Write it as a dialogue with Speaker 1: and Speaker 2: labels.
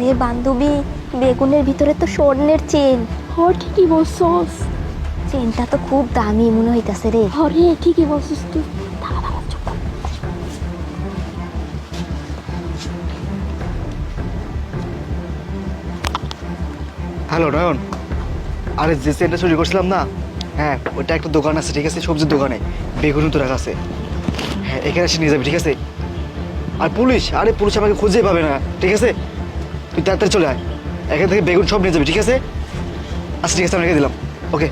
Speaker 1: আরে বান্ধবী, বেগুনের ভিতরে তো স্বর্ণের চেন।
Speaker 2: ঠিকই বলছস।
Speaker 1: চেনটা তো খুব দামি মনে হইতাছে রে।
Speaker 2: হরে ঠিকই বলছস তুই। দাঁড়া দাঁড়া চুপ কর।
Speaker 3: হ্যালো নয়ন, আরে যে চেনটা চুরি করছিলাম না, হ্যাঁ ওটা একটা দোকান আছে, ঠিক আছে, সবজির দোকানে বেগুন তো রাখা আছে। হ্যাঁ এখানে এসে নিয়ে যাবি, ঠিক আছে? আর পুলিশ, আরে পুলিশ আমাকে খুঁজেই পাবে না, ঠিক আছে? তুই তাড়াতাড়ি চলে আয়, এখান থেকে বেগুন সব নিয়ে যাবি, ঠিক আছে? আচ্ছা ঠিক আছে, আমি রেখে দিলাম, ওকে।